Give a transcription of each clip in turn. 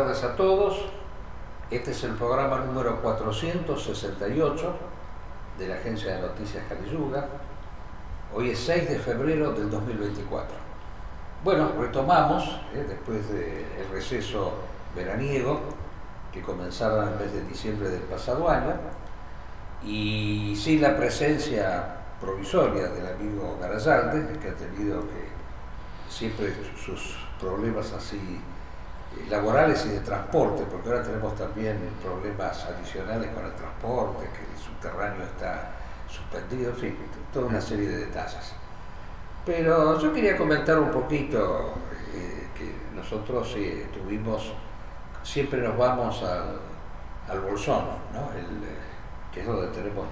tardes a todos. Este es el programa número 468 de la Agencia de Noticias Caliyuga. Hoy es 6 de febrero del 2024. Bueno, retomamos, después del receso veraniego que comenzaba en el mes de diciembre del pasado año, y sin la presencia provisoria del amigo Garayalde, que ha tenido que siempre sus problemas así laborales y de transporte, porque ahora tenemos también problemas adicionales con el transporte, que el subterráneo está suspendido, en fin, toda una serie de detalles. Pero yo quería comentar un poquito que nosotros tuvimos, siempre nos vamos al Bolsón, ¿no? Que es donde tenemos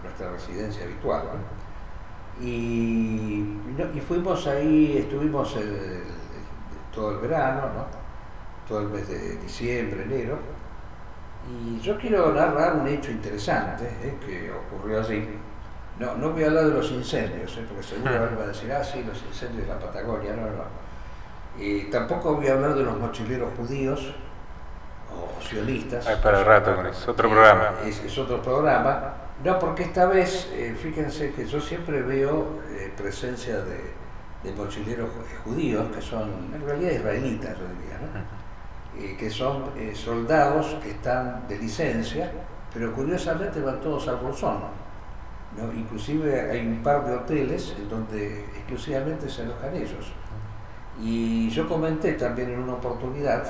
nuestra residencia habitual, ¿no? Y fuimos ahí, estuvimos todo el verano, ¿no? Todo el mes de diciembre, enero, y yo quiero narrar un hecho interesante que ocurrió allí. No voy a hablar de los incendios, porque seguro alguien va a decir, sí, los incendios de la Patagonia, no. Tampoco voy a hablar de los mochileros judíos o sionistas. Hay para rato con eso, otro programa. Es otro programa. No, porque esta vez, fíjense que yo siempre veo presencia de mochileros judíos, que son en realidad israelitas, yo diría, ¿no? Que son soldados que están de licencia, pero curiosamente van todos al Bolsón, ¿no? Inclusive hay un par de hoteles en donde exclusivamente se alojan ellos. Y yo comenté también en una oportunidad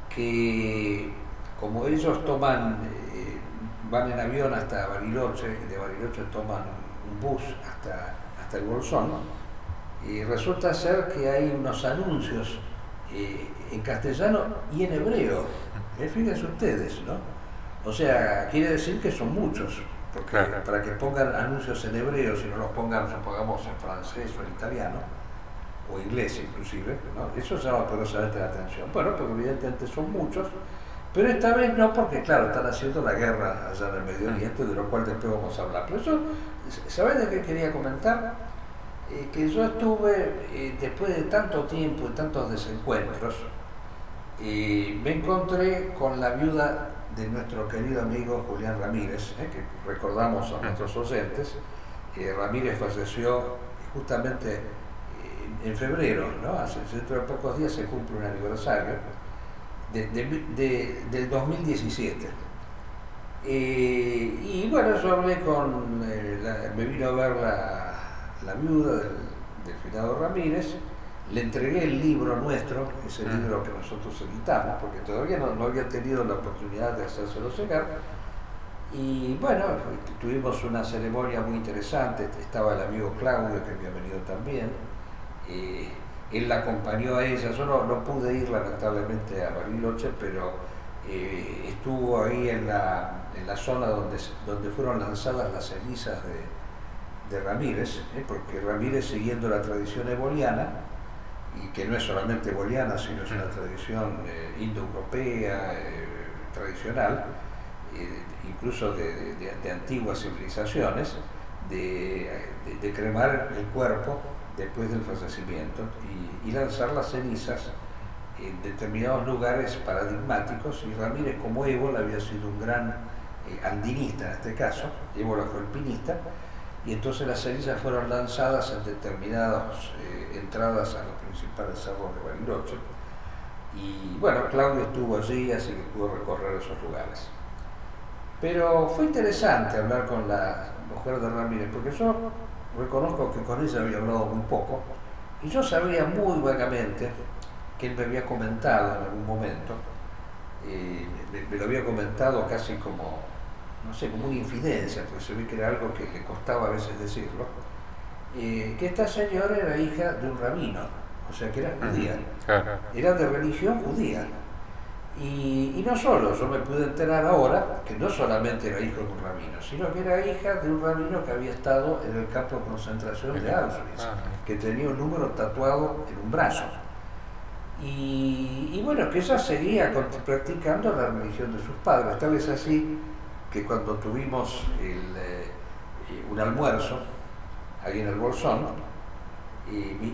que como ellos van en avión hasta Bariloche, y de Bariloche toman un bus hasta el Bolsón, y resulta ser que hay unos anuncios en castellano y en hebreo. Fíjense ustedes, ¿no? O sea, quiere decir que son muchos, porque claro, para que pongan anuncios en hebreo, si no los pongan, supongamos, en francés o en italiano, o inglés inclusive, ¿no? Eso llama poderosamente la atención. Bueno, porque evidentemente son muchos, pero esta vez no, porque claro, están haciendo la guerra allá en el Medio Oriente, de lo cual después vamos a hablar. Pero eso, ¿sabés de qué quería comentar? Que yo estuve, después de tanto tiempo y tantos desencuentros, me encontré con la viuda de nuestro querido amigo Julián Ramírez, que recordamos a nuestros oyentes. Ramírez falleció justamente en febrero, ¿no? Dentro de pocos días se cumple un aniversario del 2017. Y bueno, yo hablé me vino a ver la viuda del finado Ramírez, le entregué el libro nuestro, ese libro que nosotros editamos, porque todavía no había tenido la oportunidad de hacérselo llegar. Y bueno, tuvimos una ceremonia muy interesante, estaba el amigo Claudio, que había venido también, él la acompañó a ella. Yo no pude ir lamentablemente a Bariloche, pero estuvo ahí en la zona donde fueron lanzadas las cenizas de Ramírez, porque Ramírez, siguiendo la tradición eboliana, y que no es solamente eboliana, sino es una tradición indoeuropea, tradicional, incluso de antiguas civilizaciones, de cremar el cuerpo después del fallecimiento y lanzar las cenizas en determinados lugares paradigmáticos. Y Ramírez, como ébola, había sido un gran andinista en este caso, ébola fue alpinista, y entonces las cenizas fueron lanzadas en determinadas entradas a los principales cerros de Bariloche. Y bueno, Claudio estuvo allí, así que pudo recorrer esos lugares. Pero fue interesante hablar con la mujer de Ramírez, porque yo reconozco que con ella había hablado muy poco, y yo sabía muy vagamente que él me había comentado en algún momento, me lo había comentado casi como, no sé, como una infidencia, porque se ve que era algo que le costaba a veces decirlo, que esta señora era hija de un rabino, o sea que era judía, era de religión judía. Y no solo, yo me pude enterar ahora que no solamente era hijo de un rabino, sino que era hija de un rabino que había estado en el campo de concentración de Auschwitz, que tenía un número tatuado en un brazo. Y bueno, que ella seguía practicando la religión de sus padres. Tal es así que cuando tuvimos un almuerzo ahí en el Bolsón,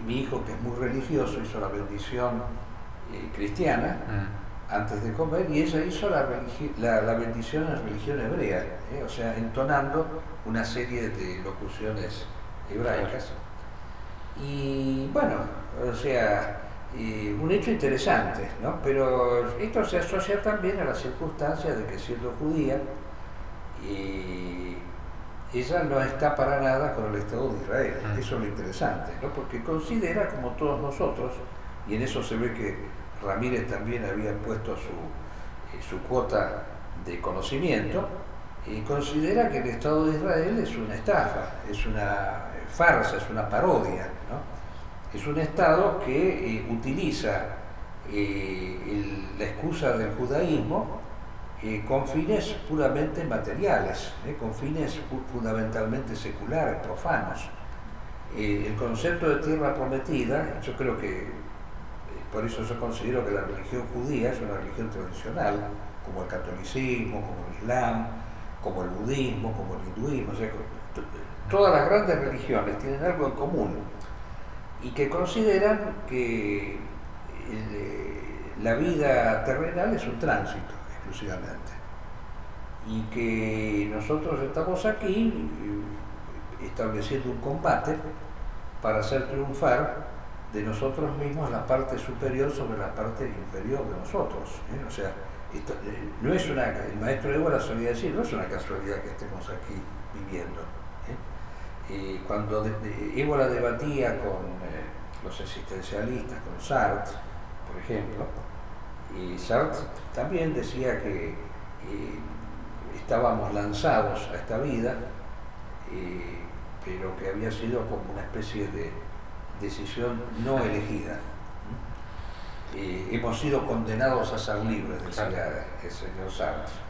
mi hijo, que es muy religioso, hizo la bendición cristiana, antes de comer, y ella hizo la bendición en religión hebrea, o sea, entonando una serie de locuciones hebraicas. Y bueno, o sea, un hecho interesante, ¿no? Pero esto se asocia también a la circunstancia de que, siendo judía, ella no está para nada con el Estado de Israel. Eso es lo interesante, ¿no? Porque considera, como todos nosotros, y en eso se ve que Ramírez también había puesto su cuota de conocimiento, y considera que el Estado de Israel es una estafa, es una farsa, es una parodia, ¿no? Es un Estado que utiliza la excusa del judaísmo con fines puramente materiales, con fines fundamentalmente seculares, profanos. El concepto de tierra prometida, yo creo que por eso yo considero que la religión judía es una religión tradicional, como el catolicismo, como el islam, como el budismo, como el hinduismo. O sea, todas las grandes religiones tienen algo en común, y que consideran que la vida terrenal es un tránsito exclusivamente, y que nosotros estamos aquí estableciendo un combate para hacer triunfar de nosotros mismos la parte superior sobre la parte inferior de nosotros. O sea, esto, no es una, el maestro Évola solía decir, no es una casualidad que estemos aquí viviendo. Cuando Évola debatía con los existencialistas, con Sartre, por ejemplo, y Sartre también decía que estábamos lanzados a esta vida, pero que había sido como una especie de decisión no elegida. Hemos sido condenados a ser libres, decía el señor Sartre.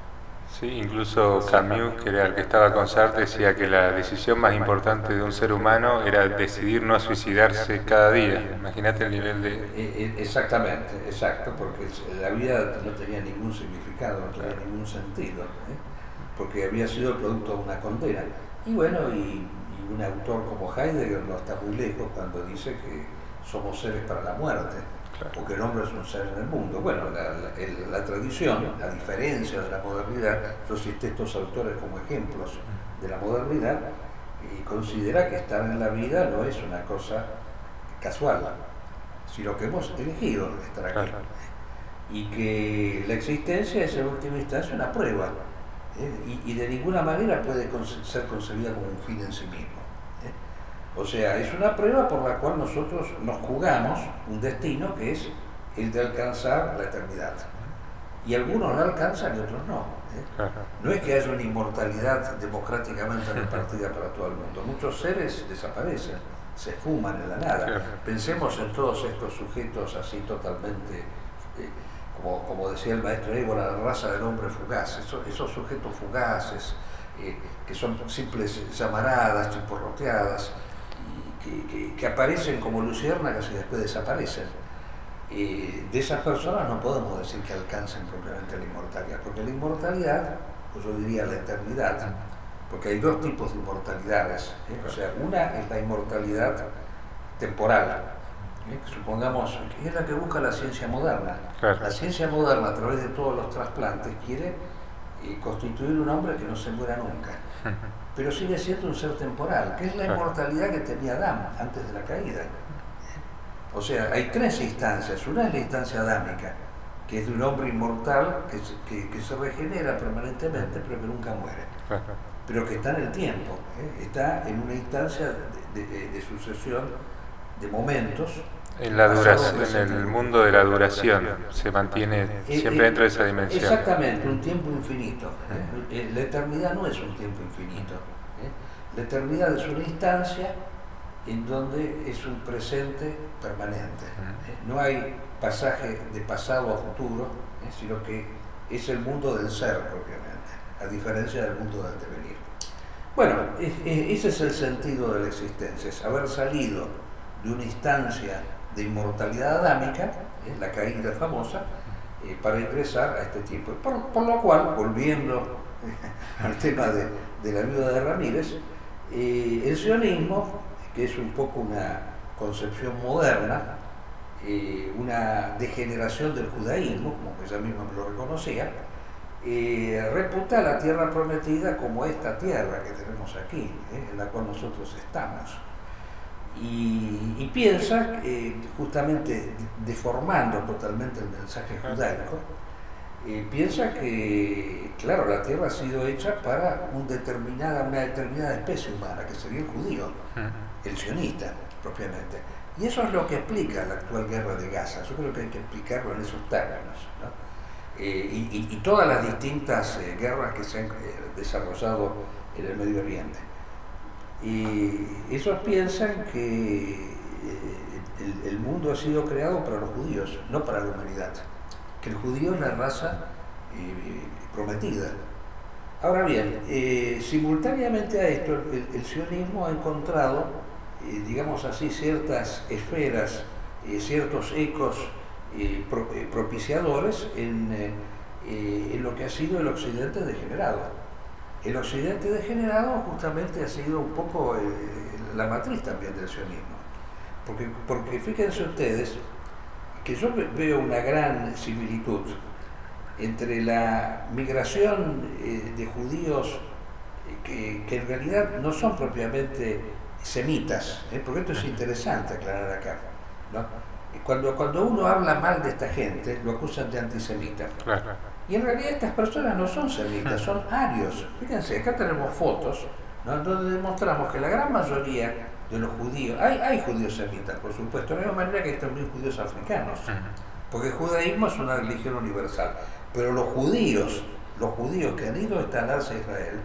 Sí, incluso Camus, que era el que estaba con Sartre, decía que la decisión más importante de un ser humano era decidir no suicidarse cada día. Imagínate el nivel de... Exactamente, exacto, porque la vida no tenía ningún significado, no tenía ningún sentido, porque había sido el producto de una condena. Y bueno, y un autor como Heidegger no está muy lejos cuando dice que somos seres para la muerte. Claro. Porque el hombre es un ser en el mundo. Bueno, la tradición, a diferencia de la modernidad, yo cité estos autores como ejemplos de la modernidad, y considera que estar en la vida no es una cosa casual, sino que hemos elegido estar aquí. Claro. Y que la existencia es en última instancia una prueba, y de ninguna manera puede ser concebida como un fin en sí mismo. O sea, es una prueba por la cual nosotros nos jugamos un destino que es el de alcanzar la eternidad. Y algunos la alcanzan y otros no. No es que haya una inmortalidad democráticamente repartida para todo el mundo. Muchos seres desaparecen, se esfuman en la nada. Pensemos en todos estos sujetos así totalmente, como decía el maestro Évola, la raza del hombre fugaz. Esos sujetos fugaces, que son simples llamaradas, chisporroteadas, que aparecen como luciérnagas y después desaparecen. De esas personas no podemos decir que alcancen propiamente la inmortalidad, porque la inmortalidad, pues yo diría la eternidad, porque hay dos tipos de inmortalidades, o sea, una es la inmortalidad temporal, supongamos que es la que busca la ciencia moderna. Claro. La ciencia moderna, a través de todos los trasplantes, quiere constituir un hombre que no se muera nunca, pero sigue siendo un ser temporal, que es la inmortalidad que tenía Adán antes de la caída. O sea, hay tres instancias. Una es la instancia adámica, que es de un hombre inmortal que se regenera permanentemente, pero que nunca muere, pero que está en el tiempo, está en una instancia de sucesión de momentos. En la duración, en el mundo de la duración, se mantiene siempre dentro de esa dimensión. Exactamente, un tiempo infinito. La eternidad no es un tiempo infinito. La eternidad es una instancia en donde es un presente permanente. No hay pasaje de pasado a futuro, sino que es el mundo del ser propiamente, a diferencia del mundo del devenir. Bueno, ese es el sentido de la existencia, es haber salido de una instancia de inmortalidad adámica, la caída famosa, para ingresar a este tiempo. Por lo cual, volviendo al tema de la viuda de Ramírez, el sionismo, que es un poco una concepción moderna, una degeneración del judaísmo, como que ella misma lo reconocía, reputa la tierra prometida como esta tierra que tenemos aquí, en la cual nosotros estamos. Y piensa, justamente deformando totalmente el mensaje judaico, piensa que, claro, la tierra ha sido hecha para una determinada especie humana, que sería el judío, el sionista, propiamente. Y eso es lo que explica la actual guerra de Gaza. Yo creo que hay que explicarlo en esos términos, ¿no? Y todas las distintas guerras que se han desarrollado en el Medio Oriente. Y ellos piensan que el mundo ha sido creado para los judíos, no para la humanidad. Que el judío es la raza prometida. Ahora bien, simultáneamente a esto, el sionismo ha encontrado, digamos así, ciertas esferas, ciertos ecos propiciadores en lo que ha sido el occidente degenerado. El occidente degenerado justamente ha sido un poco la matriz también del sionismo. Porque fíjense ustedes que yo veo una gran similitud entre la migración de judíos que en realidad no son propiamente semitas, porque esto es interesante aclarar acá, ¿no? Cuando uno habla mal de esta gente, lo acusan de antisemita. Y en realidad estas personas no son semitas, son arios. Fíjense, acá tenemos fotos, ¿no?, donde demostramos que la gran mayoría de los judíos, hay judíos semitas, por supuesto, de la misma manera que hay también judíos africanos, porque el judaísmo es una religión universal, pero los judíos que han ido a instalarse a Israel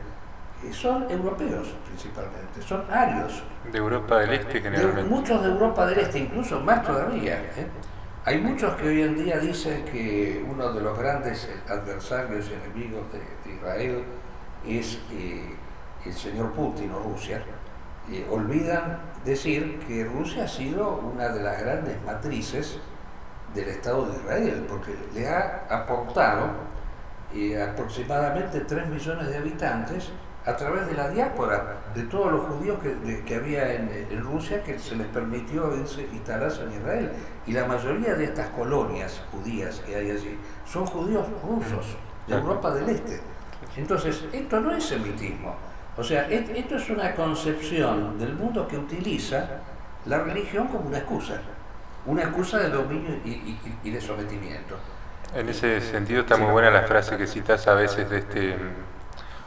son europeos principalmente, son arios. De Europa del Este generalmente. Muchos de Europa del Este, incluso más todavía. Hay muchos que hoy en día dicen que uno de los grandes adversarios y enemigos de Israel es el señor Putin o Rusia. Olvidan decir que Rusia ha sido una de las grandes matrices del Estado de Israel, porque le ha aportado aproximadamente 3 millones de habitantes a través de la diáspora de todos los judíos que había en Rusia, que se les permitió instalarse en Israel. Y la mayoría de estas colonias judías que hay allí son judíos rusos, de Europa del Este. Entonces, esto no es semitismo. O sea, esto es una concepción del mundo que utiliza la religión como una excusa de dominio y de sometimiento. En ese sentido está muy buena la frase que citas a veces de este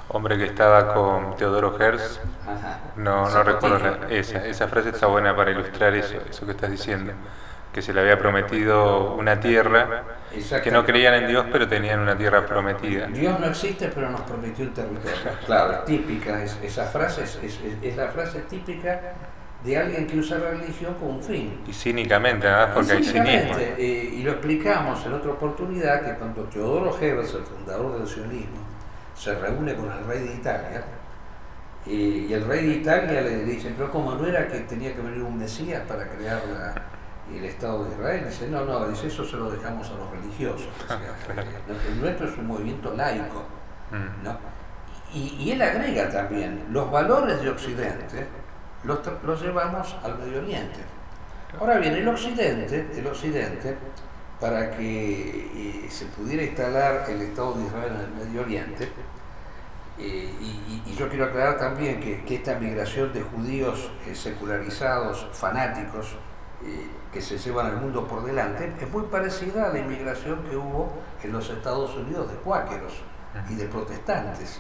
hombre que estaba con Teodoro Herz. No recuerdo esa frase está buena para ilustrar eso que estás diciendo, que se le había prometido una tierra, que no creían en Dios pero tenían una tierra prometida. Dios no existe pero nos prometió un territorio. Claro, es típica, esa frase es la frase típica de alguien que usa la religión como un fin. Y cínicamente, nada más porque hay cinismo. Y lo explicamos en otra oportunidad, que cuando Teodoro Herz, el fundador del sionismo, se reúne con el rey de Italia, y el rey de Italia le dice, pero ¿cómo no era que tenía que venir un Mesías para crear el Estado de Israel? Dice, no, dice, eso se lo dejamos a los religiosos. El nuestro es un movimiento laico, ¿no? Y él agrega también, los valores de Occidente los llevamos al Medio Oriente. Ahora bien, el Occidente, para que se pudiera instalar el Estado de Israel en el Medio Oriente, y yo quiero aclarar también que esta migración de judíos secularizados, fanáticos, que se llevan al mundo por delante, es muy parecida a la inmigración que hubo en los Estados Unidos de cuáqueros y de protestantes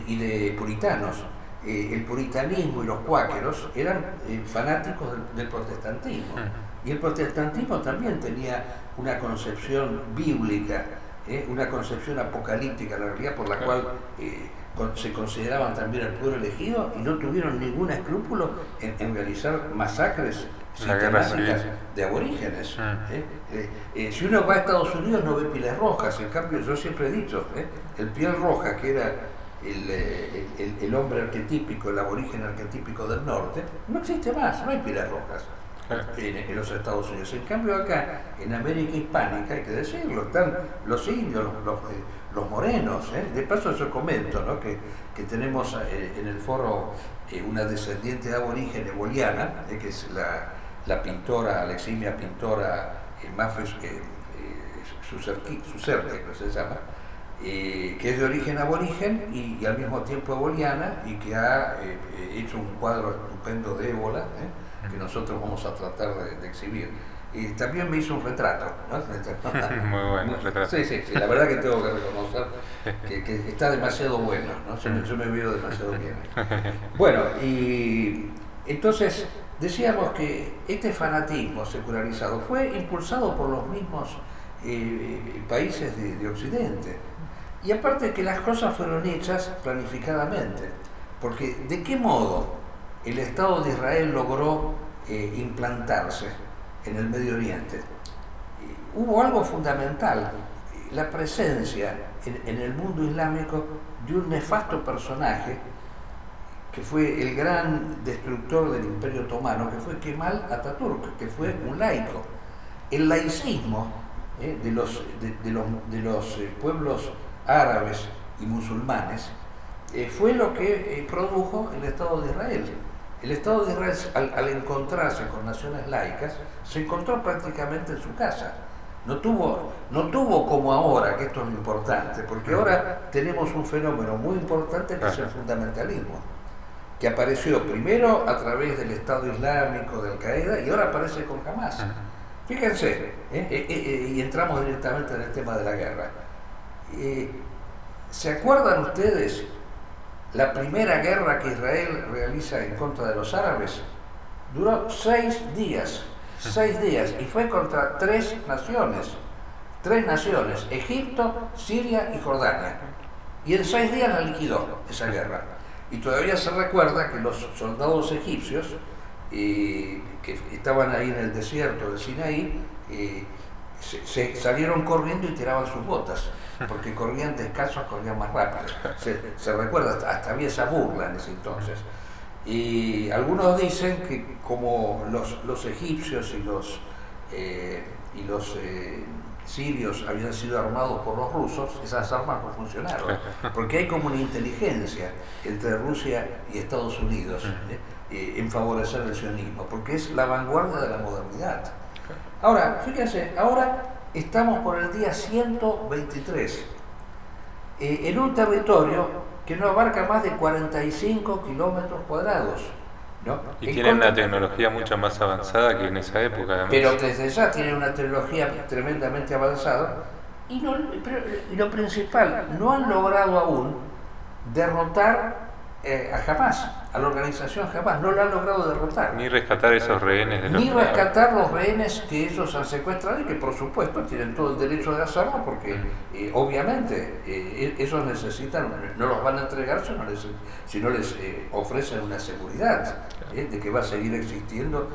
y de puritanos. El puritanismo y los cuáqueros eran fanáticos del protestantismo. Y el protestantismo también tenía una concepción bíblica, una concepción apocalíptica, la realidad por la cual se consideraban también el pueblo elegido y no tuvieron ningún escrúpulo en realizar masacres sistemáticas de aborígenes. Si uno va a Estados Unidos no ve pieles rojas, en cambio yo siempre he dicho, el piel roja, que era el hombre arquetípico, el aborigen arquetípico del norte, no existe más, no hay pieles rojas en los Estados Unidos. En cambio acá, en América Hispánica, hay que decirlo, están los indios, los morenos. De paso yo comento, ¿no?, que tenemos en el foro una descendiente de aborigen boliana, que es la pintora, la eximia pintora Mafe Sucerque, que se llama, que es de origen aborigen y al mismo tiempo eboliana, y que ha hecho un cuadro estupendo de ébola, que nosotros vamos a tratar de exhibir. Y también me hizo un retrato, ¿no? Muy bueno el retrato. Sí, la verdad que tengo que reconocer que está demasiado bueno, ¿no? Yo me veo demasiado bien. Bueno, y entonces decíamos que este fanatismo secularizado fue impulsado por los mismos países de Occidente. Y aparte que las cosas fueron hechas planificadamente, porque ¿de qué modo el Estado de Israel logró implantarse en el Medio Oriente? Hubo algo fundamental, la presencia en el mundo islámico de un nefasto personaje que fue el gran destructor del Imperio Otomano, que fue Kemal Atatürk, que fue un laico. El laicismo de los pueblos árabes y musulmanes fue lo que produjo el Estado de Israel. El Estado de Israel, al encontrarse con naciones laicas, se encontró prácticamente en su casa. No tuvo como ahora, que esto es lo importante, porque ahora tenemos un fenómeno muy importante que es el fundamentalismo, que apareció primero a través del Estado Islámico, de Al-Qaeda, y ahora aparece con Hamas. Fíjense, y entramos directamente en el tema de la guerra. ¿Se acuerdan ustedes la primera guerra que Israel realiza en contra de los árabes? Duró 6 días, y fue contra 3 naciones, Egipto, Siria y Jordania. Y en 6 días la liquidó esa guerra. Y todavía se recuerda que los soldados egipcios que estaban ahí en el desierto de Sinaí se salieron corriendo y tiraban sus botas, porque corrían descalzos, corrían más rápido. Se recuerda, hasta había esa burla en ese entonces. Y algunos dicen que como los egipcios y los sirios habían sido armados por los rusos, esas armas no funcionaron, porque hay como una inteligencia entre Rusia y Estados Unidos en favorecer el sionismo, porque es la vanguardia de la modernidad. Ahora, fíjense, ahora estamos por el día 123, en un territorio que no abarca más de 45 kilómetros cuadrados, ¿no? Y tienen una tecnología mucho más avanzada que en esa época, además. Pero desde ya tienen una tecnología tremendamente avanzada, y lo principal, no han logrado aún derrotar a Hamas, a la organización Hamas, no la han logrado derrotar. Ni rescatar esos rehenes de los Ni rescatar los rehenes que ellos han secuestrado, y que por supuesto tienen todo el derecho de hacerlo, porque obviamente ellos necesitan, no los van a entregar si no les ofrecen una seguridad de que va a seguir existiendo,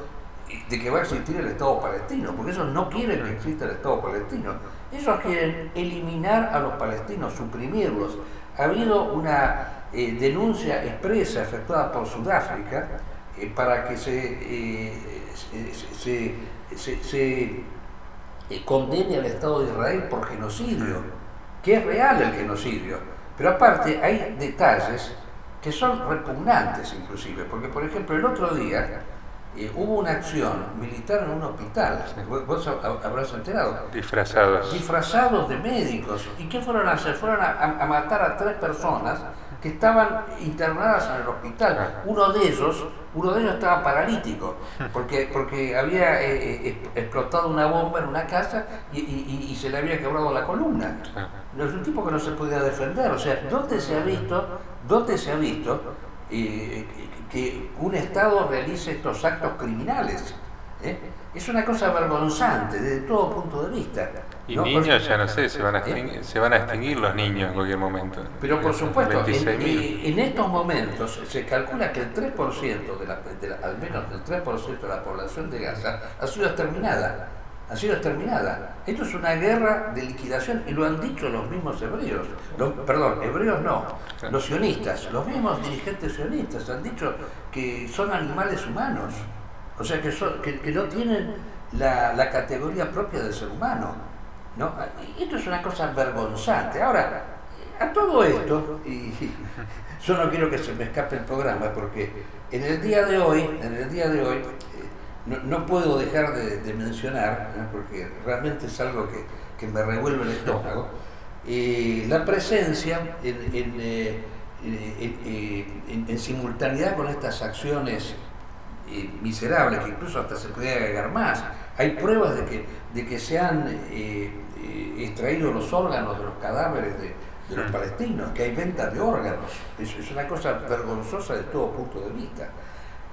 de que va a existir el Estado palestino, porque ellos no quieren que exista el Estado palestino. Ellos quieren eliminar a los palestinos, suprimirlos. Ha habido una denuncia expresa efectuada por Sudáfrica para que se condene al Estado de Israel por genocidio, que es real el genocidio, pero aparte hay detalles que son repugnantes inclusive, porque por ejemplo el otro día hubo una acción militar en un hospital, vos habrás enterado. Disfrazados de médicos. ¿Y qué fueron a hacer? Fueron a matar a 3 personas que estaban internadas en el hospital. Uno de ellos estaba paralítico, porque había explotado una bomba en una casa y se le había quebrado la columna. Es un tipo que no se podía defender. O sea, ¿dónde se ha visto que un Estado realice estos actos criminales? Es una cosa vergonzante desde todo punto de vista. Y ¿no? Niños, ya no sé, se van a extinguir los niños en cualquier momento. Pero por supuesto, en estos momentos se calcula que el 3%, al menos el 3% de la población de Gaza ha sido exterminada. Esto es una guerra de liquidación, y lo han dicho los mismos hebreos. Hebreos no, los sionistas, los mismos dirigentes sionistas han dicho que son animales humanos, o sea que no tienen la categoría propia del ser humano, ¿no? Y esto es una cosa vergonzante. Ahora, a todo esto, y yo no quiero que se me escape el programa, porque en el día de hoy no puedo dejar de mencionar, porque realmente es algo que me revuelve el estómago, la presencia en simultaneidad con estas acciones miserables, que incluso hasta se puede agregar más. Hay pruebas de que se han extraído los órganos de los cadáveres de los palestinos, que hay venta de órganos. Es una cosa vergonzosa de todo punto de vista.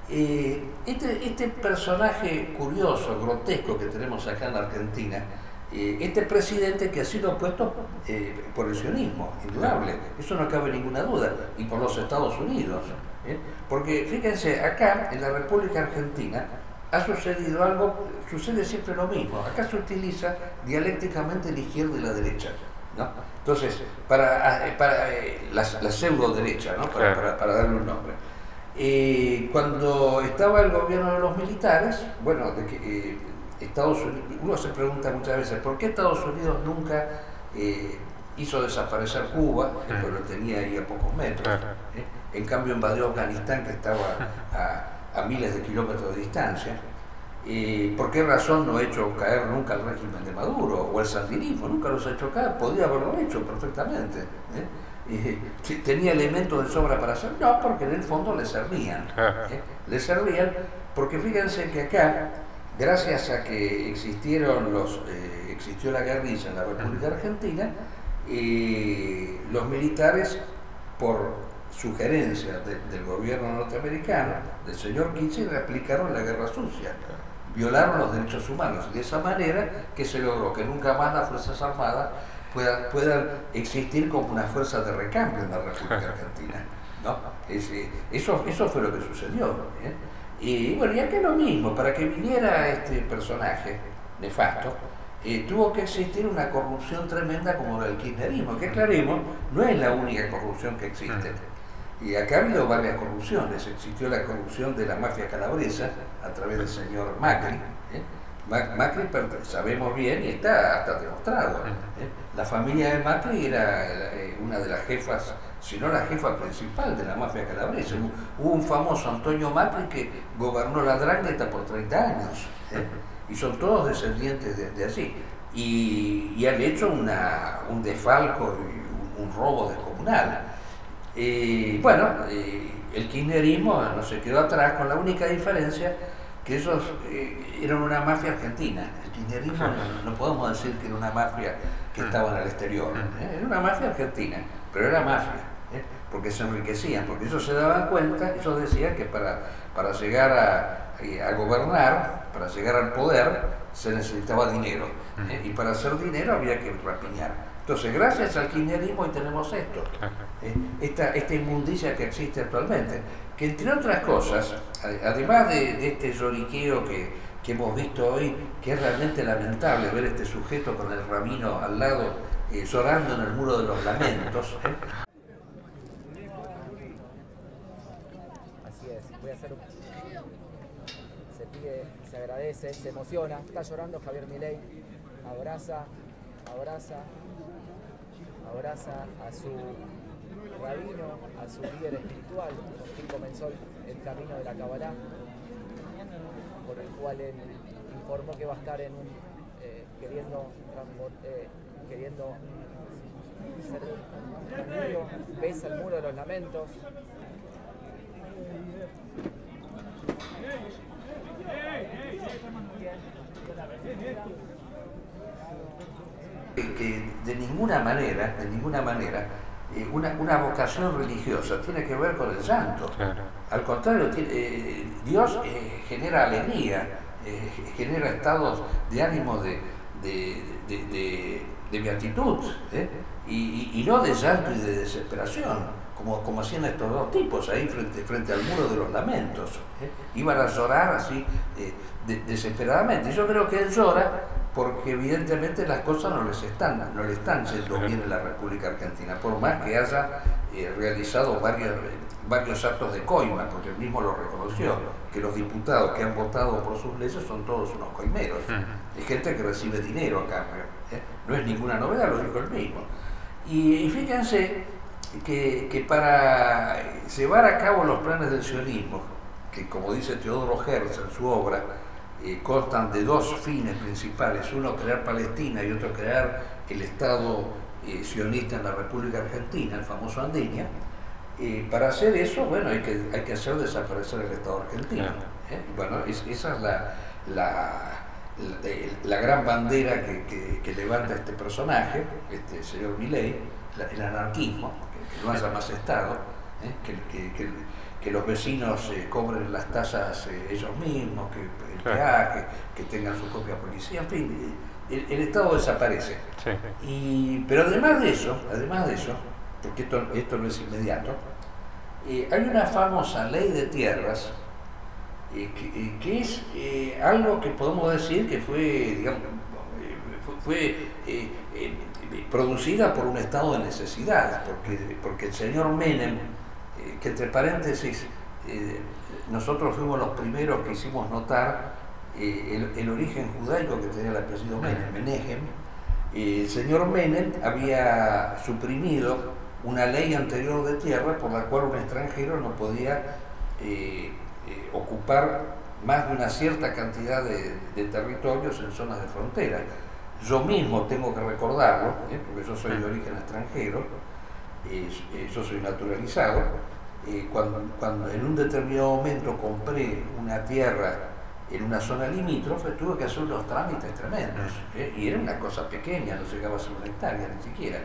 Este personaje curioso, grotesco que tenemos acá en la Argentina, este presidente que ha sido opuesto por el sionismo, indudable, eso no cabe ninguna duda, y por los Estados Unidos. Porque fíjense, acá en la República Argentina ha sucedido algo, sucede siempre lo mismo. Acá se utiliza dialécticamente la izquierda y la derecha, ¿no? Entonces, para la pseudo derecha, ¿no? para darle un nombre. Cuando estaba el gobierno de los militares, bueno, Estados Unidos, uno se pregunta muchas veces, ¿por qué Estados Unidos nunca hizo desaparecer Cuba, pero lo tenía ahí a pocos metros? En cambio invadió Afganistán, que estaba a miles de kilómetros de distancia. ¿Por qué razón no ha hecho caer nunca el régimen de Maduro o el sandinismo? Nunca los ha hecho caer, podía haberlo hecho perfectamente. ¿Tenía elementos de sobra para hacer? No, porque en el fondo le servían. Le servían porque fíjense que acá, gracias a que existió la guerrilla en la República Argentina, los militares, por sugerencia del gobierno norteamericano, del señor Kirchner, aplicaron la guerra sucia, violaron los derechos humanos, y de esa manera que se logró que nunca más las Fuerzas Armadas puedan existir como una fuerza de recambio en la República Argentina, ¿no? Eso fue lo que sucedió. Y bueno, y acá lo mismo, para que viniera este personaje nefasto, tuvo que existir una corrupción tremenda como la del kirchnerismo, que aclaremos, no es la única corrupción que existe. Y acá ha habido varias corrupciones. Existió la corrupción de la mafia calabresa a través del señor Macri. Macri, sabemos bien, y está hasta demostrado. La familia de Macri era una de las jefas, si no la jefa principal de la mafia calabresa. Hubo un famoso Antonio Macri que gobernó la Drangheta por 30 años. Y son todos descendientes de allí. Y han hecho un desfalco y un robo descomunal. El kirchnerismo no se quedó atrás, con la única diferencia que esos eran una mafia argentina. El kirchnerismo no podemos decir que era una mafia que estaba en el exterior. Era una mafia argentina, pero era mafia, porque se enriquecían, porque ellos se daban cuenta, ellos decían que para llegar a gobernar, para llegar al poder, se necesitaba dinero, y para hacer dinero había que rapiñar. Entonces, gracias al kirchnerismo hoy tenemos esto, esta inmundicia que existe actualmente, que entre otras cosas, además de este lloriqueo que hemos visto hoy, que es realmente lamentable ver este sujeto con el rabino al lado llorando en el muro de los lamentos. Así es, voy a hacer se pide, se agradece, se emociona, está llorando Javier Milei, abraza a su rabino, a su líder espiritual, con quien comenzó el camino de la Kabbalah, por el cual él informó que va a estar en queriendo ser tranquilo, besa el muro de los lamentos. Que de ninguna manera una vocación religiosa tiene que ver con el llanto. Al contrario, Dios genera alegría, genera estados de ánimo de beatitud, y no de llanto y de desesperación, como hacían estos dos tipos ahí frente al muro de los lamentos. Iban a llorar así desesperadamente. Yo creo que él llora porque evidentemente las cosas no le están yendo bien en la República Argentina, por más que haya realizado varios actos de coima, porque él mismo lo reconoció, que los diputados que han votado por sus leyes son todos unos coimeros. Hay gente que recibe dinero a cambio, no es ninguna novedad, lo dijo él mismo. Y fíjense que para llevar a cabo los planes del sionismo, que como dice Teodoro Herz en su obra, constan de dos fines principales, uno crear Palestina y otro crear el Estado sionista en la República Argentina, el famoso Andinia. Para hacer eso, bueno, hay que hacer desaparecer el Estado argentino. Bueno, esa es la gran bandera que levanta este personaje, este señor Milei, el anarquismo, que no haya más Estado, que los vecinos cobren las tasas ellos mismos, que el peaje, que tengan su propia policía, en fin, el Estado desaparece. Sí. Pero además de eso, porque esto no es inmediato, hay una famosa ley de tierras que es algo que podemos decir que fue, digamos, producida por un estado de necesidad, porque el señor Menem, que entre paréntesis, nosotros fuimos los primeros que hicimos notar el origen judaico que tenía el apellido Menem, Menehem. El señor Menem había suprimido una ley anterior de tierra por la cual un extranjero no podía ocupar más de una cierta cantidad de territorios en zonas de frontera. Yo mismo tengo que recordarlo, porque yo soy de origen extranjero, yo soy naturalizado. Cuando en un determinado momento compré una tierra en una zona limítrofe, tuve que hacer unos trámites tremendos, y era una cosa pequeña, no llegaba a ser una hectárea ni siquiera.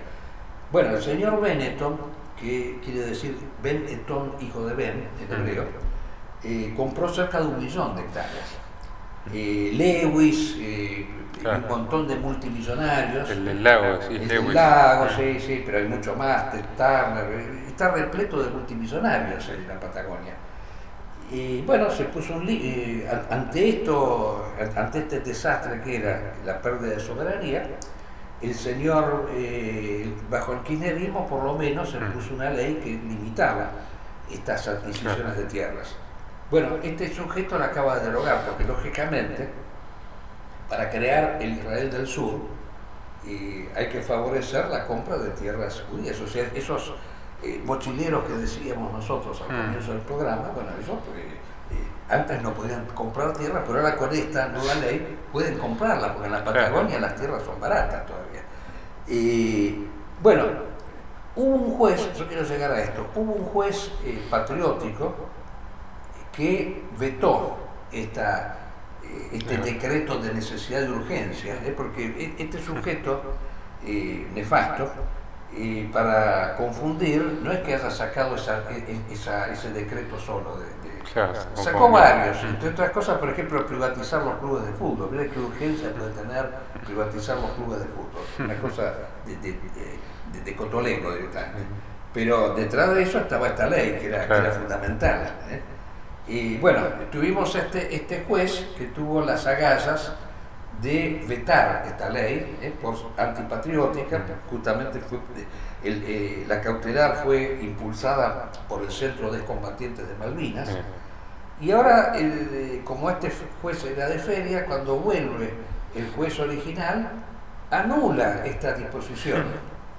Bueno, el señor Benetton, que quiere decir Ben-Eton, hijo de Ben, en hebreo, compró cerca de 1 millón de hectáreas. Lewis, un montón de multimillonarios. El del lago, sí, el del lago, sí, pero hay mucho más. Turner, está repleto de multimillonarios en la Patagonia. Y bueno, se puso ante este desastre que era la pérdida de soberanía, el señor, bajo el kirchnerismo por lo menos, se puso una ley que limitaba estas adquisiciones de tierras. Bueno, este sujeto la acaba de derogar porque lógicamente para crear el Israel del Sur hay que favorecer la compra de tierras judías. O sea, esos mochileros que decíamos nosotros al comienzo del programa, bueno, ellos antes no podían comprar tierra, pero ahora con esta nueva ley pueden comprarla, porque en la Patagonia las tierras son baratas todavía. Bueno, hubo un juez, yo quiero llegar a esto, hubo un juez patriótico que vetó este decreto de necesidad de urgencia, porque este sujeto nefasto, para confundir, no es que haya sacado ese decreto solo, sacó varios, entre otras cosas, por ejemplo, privatizar los clubes de fútbol. Mira qué urgencia puede tener privatizar los clubes de fútbol, una cosa de cotolengo directamente. Pero detrás de eso estaba esta ley, que era fundamental. Y bueno, tuvimos este juez que tuvo las agallas de vetar esta ley por antipatriótica. Justamente la cautelar fue impulsada por el Centro de Excombatientes de Malvinas. Y ahora, como este juez era de feria, cuando vuelve el juez original, anula esta disposición,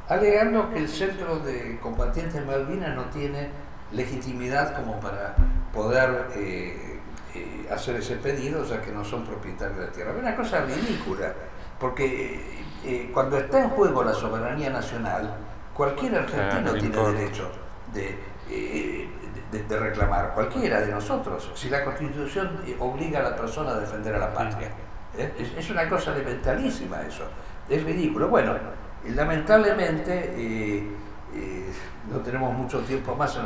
alegando que el Centro de Combatientes de Malvinas no tiene legitimidad como para poder hacer ese pedido, ya que no son propietarios de la tierra. Es una cosa ridícula, porque cuando está en juego la soberanía nacional, cualquier argentino tiene derecho de reclamar, cualquiera de nosotros, si la Constitución obliga a la persona a defender a la patria. Es una cosa elementalísima eso, es ridículo. Bueno, lamentablemente no tenemos mucho tiempo más,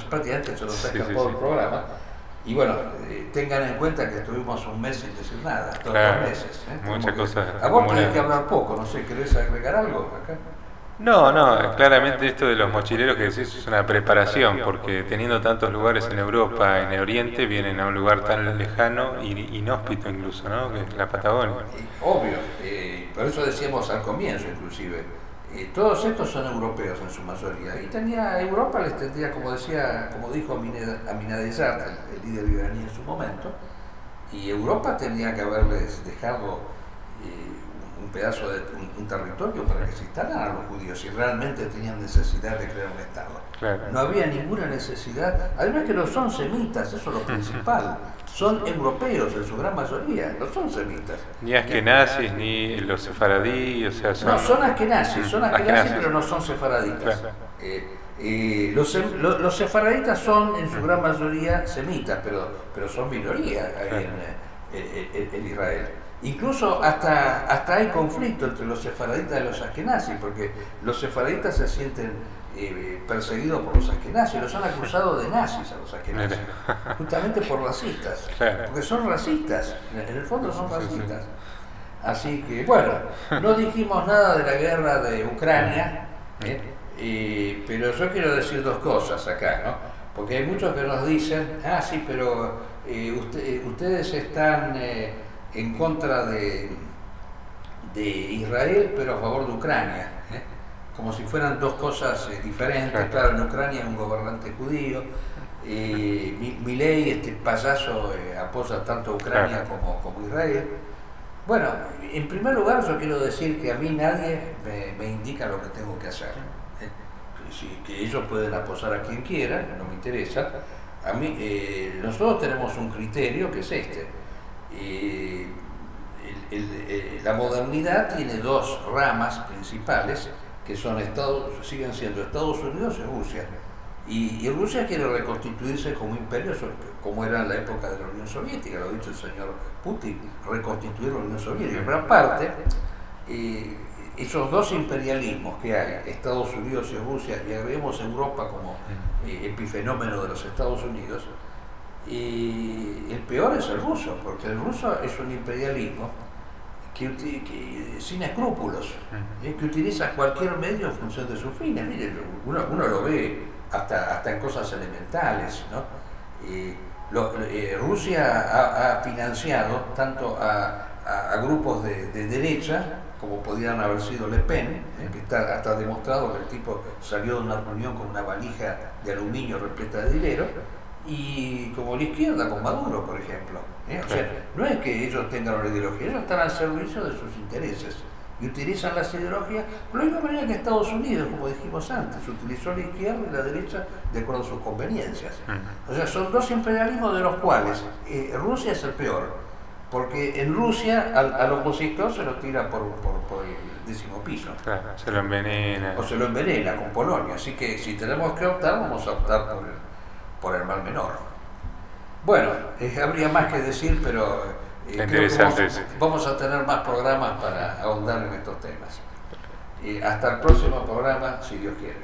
prácticamente se nos ha escapado el programa. Y bueno, tengan en cuenta que estuvimos un mes sin decir nada, todos los meses. Muchas cosas. A vos tenés que hablar poco, no sé, ¿querés agregar algo acá? No, claramente esto de los mochileros que decís es una preparación, porque teniendo tantos lugares en Europa, en el Oriente, vienen a un lugar tan lejano y inhóspito incluso, ¿no? Que es la Patagonia. Obvio, por eso decíamos al comienzo inclusive, todos estos son europeos en su mayoría, y Europa les tendría, como dijo Ahmadinejad, el líder iraní en su momento, y Europa tendría que haberles dejado un pedazo de un territorio para que se instalaran los judíos si realmente tenían necesidad de crear un Estado. Claro. No había ninguna necesidad, además que no son semitas, eso es lo principal, son europeos en su gran mayoría, no son semitas. Ni askenazis, ni los sefaradí, o sea, No, son askenazis, pero no son sefaraditas. Claro. Los sefaraditas son en su gran mayoría semitas, pero son minoría ahí en Israel. Incluso hasta hay conflicto entre los sefaraditas y los askenazis, porque los sefaraditas se sienten perseguidos por los askenazis, los han acusado de nazis a los askenazis, justamente por racistas, porque son racistas, en el fondo son racistas. Así que, bueno, no dijimos nada de la guerra de Ucrania, pero yo quiero decir dos cosas acá, ¿no? Porque hay muchos que nos dicen, sí, pero ustedes están en contra de Israel, pero a favor de Ucrania, como si fueran dos cosas diferentes. Claro, en Ucrania hay un gobernante judío, Milei, este payaso, apoya tanto a Ucrania como Israel. Bueno, en primer lugar yo quiero decir que a mí nadie me indica lo que tengo que hacer. Que ellos pueden apoyar a quien quiera, no me interesa. A mí, nosotros tenemos un criterio que es este. La modernidad tiene dos ramas principales que siguen siendo Estados Unidos y Rusia. Y Rusia quiere reconstituirse como imperio, como era en la época de la Unión Soviética, lo ha dicho el señor Putin, reconstituir la Unión Soviética. Pero aparte, esos dos imperialismos que hay, Estados Unidos y Rusia, y agreguemos Europa como epifenómeno de los Estados Unidos, el peor es el ruso, porque el ruso es un imperialismo que sin escrúpulos, que utiliza cualquier medio en función de sus fines. Miren, uno lo ve hasta en cosas elementales, ¿no? Rusia ha financiado tanto a grupos de derecha, como podrían haber sido Le Pen, que está hasta demostrado que el tipo salió de una reunión con una valija de aluminio repleta de dinero, y como la izquierda con Maduro, por ejemplo. O sea, no es que ellos tengan una ideología, ellos están al servicio de sus intereses y utilizan las ideologías de la misma manera que Estados Unidos, como dijimos antes, utilizó la izquierda y la derecha de acuerdo a sus conveniencias. O sea, son dos imperialismos de los cuales Rusia es el peor, porque en Rusia al opositor se lo tira por el 10º piso. Claro, se lo envenena. O se lo envenena con Polonia. Así que si tenemos que optar, vamos a optar por el mal menor. Bueno, habría más que decir, pero interesante. Vamos a tener más programas para ahondar en estos temas. Hasta el próximo programa, si Dios quiere.